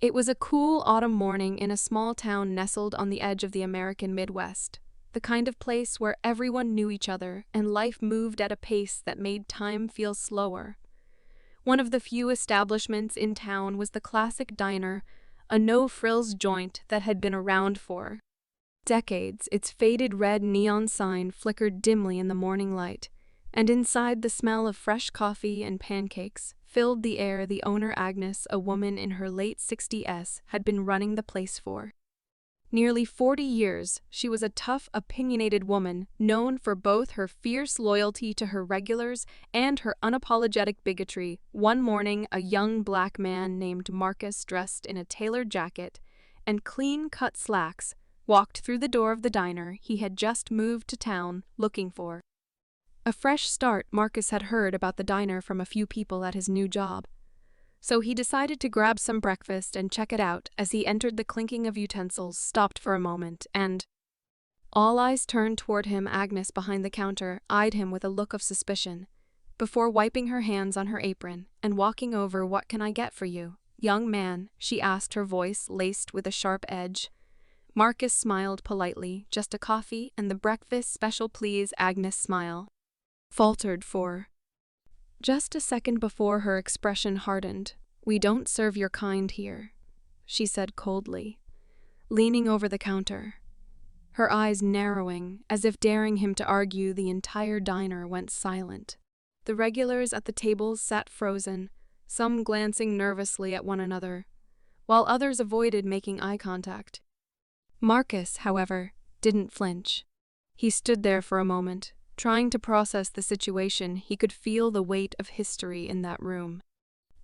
It was a cool autumn morning in a small town nestled on the edge of the American Midwest, the kind of place where everyone knew each other and life moved at a pace that made time feel slower. One of the few establishments in town was the classic diner, a no-frills joint that had been around for decades. Its faded red neon sign flickered dimly in the morning light, and inside the smell of fresh coffee and pancakes filled the air. The owner, Agnes, a woman in her late 60s, had been running the place for nearly 40 years. She was a tough, opinionated woman, known for both her fierce loyalty to her regulars and her unapologetic bigotry. One morning, a young black man named Marcus, dressed in a tailored jacket and clean-cut slacks, walked through the door of the diner he had just moved to town looking for a fresh start. Marcus had heard about the diner from a few people at his new job, so he decided to grab some breakfast and check it out. As he entered, the clinking of utensils stopped for a moment, and all eyes turned toward him. Agnes, behind the counter, eyed him with a look of suspicion, before wiping her hands on her apron and walking over. "What can I get for you, young man?" she asked, her voice laced with a sharp edge. Marcus smiled politely. "Just a coffee and the breakfast special, please." Agnes' smile faltered for just a second before her expression hardened. "We don't serve your kind here," she said coldly, leaning over the counter, her eyes narrowing as if daring him to argue. The entire diner went silent. The regulars at the tables sat frozen, some glancing nervously at one another, while others avoided making eye contact. Marcus, however, didn't flinch. He stood there for a moment, trying to process the situation. He could feel the weight of history in that room,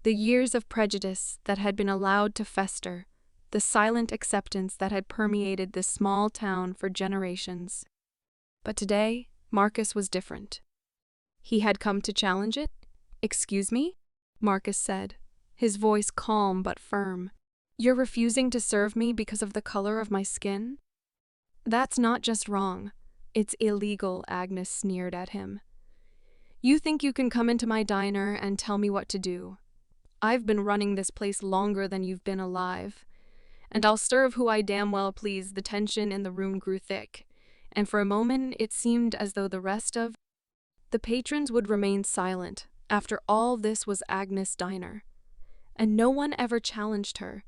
the years of prejudice that had been allowed to fester, the silent acceptance that had permeated this small town for generations. But today, Marcus was different. He had come to challenge it. "Excuse me?" Marcus said, his voice calm but firm. "You're refusing to serve me because of the color of my skin? That's not just wrong. It's illegal," Agnes sneered at him. "You think you can come into my diner and tell me what to do? I've been running this place longer than you've been alive, and I'll serve who I damn well please." The tension in the room grew thick, and for a moment it seemed as though the rest of the patrons would remain silent. After all, this was Agnes' diner, and no one ever challenged her.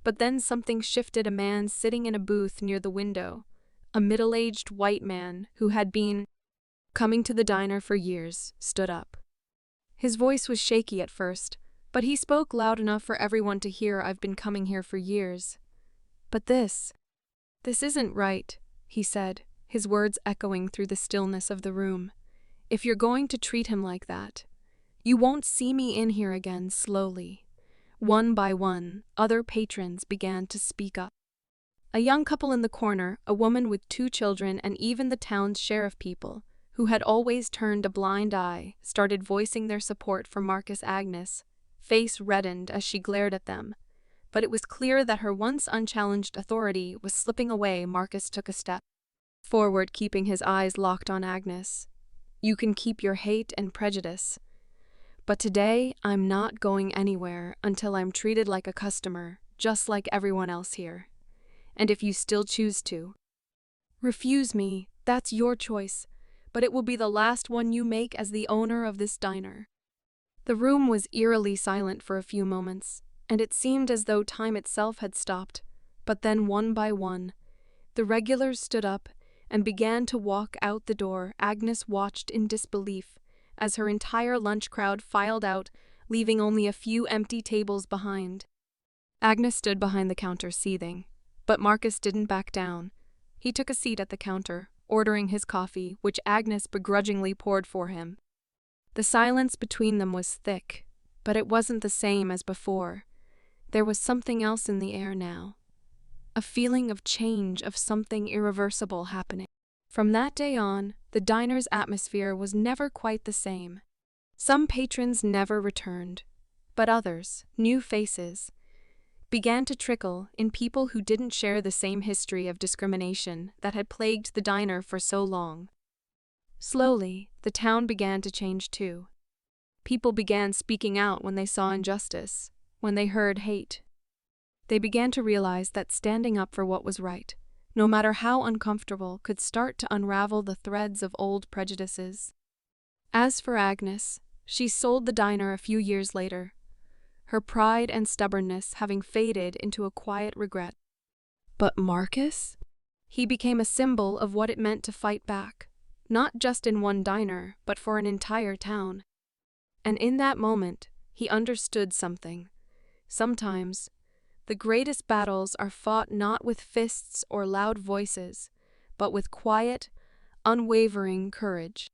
But then something shifted. A man sitting in a booth near the window, a middle-aged white man who had been coming to the diner for years, stood up. His voice was shaky at first, but he spoke loud enough for everyone to hear. "I've been coming here for years. But this isn't right," he said, his words echoing through the stillness of the room. "If you're going to treat him like that, you won't see me in here again." Slowly, one by one, other patrons began to speak up. A young couple in the corner, a woman with 2 children, and even the town's sheriff people, who had always turned a blind eye, started voicing their support for Marcus. Agnes' face reddened as she glared at them, but it was clear that her once unchallenged authority was slipping away. Marcus took a step forward, keeping his eyes locked on Agnes. "You can keep your hate and prejudice, but today I'm not going anywhere until I'm treated like a customer, just like everyone else here. And if you still choose to refuse me, that's your choice, but it will be the last one you make as the owner of this diner." The room was eerily silent for a few moments, and it seemed as though time itself had stopped. But then, one by one, the regulars stood up and began to walk out the door. Agnes watched in disbelief as her entire lunch crowd filed out, leaving only a few empty tables behind. Agnes stood behind the counter, seething. But Marcus didn't back down. He took a seat at the counter, ordering his coffee, which Agnes begrudgingly poured for him. The silence between them was thick, but it wasn't the same as before. There was something else in the air now. A feeling of change, of something irreversible happening. From that day on, the diner's atmosphere was never quite the same. Some patrons never returned, but others, new faces, began to trickle in, people who didn't share the same history of discrimination that had plagued the diner for so long. Slowly, the town began to change too. People began speaking out when they saw injustice, when they heard hate. They began to realize that standing up for what was right, no matter how uncomfortable, could start to unravel the threads of old prejudices. As for Agnes, she sold the diner a few years later, her pride and stubbornness having faded into a quiet regret. But Marcus? He became a symbol of what it meant to fight back, not just in one diner, but for an entire town. And in that moment, he understood something. Sometimes, the greatest battles are fought not with fists or loud voices, but with quiet, unwavering courage.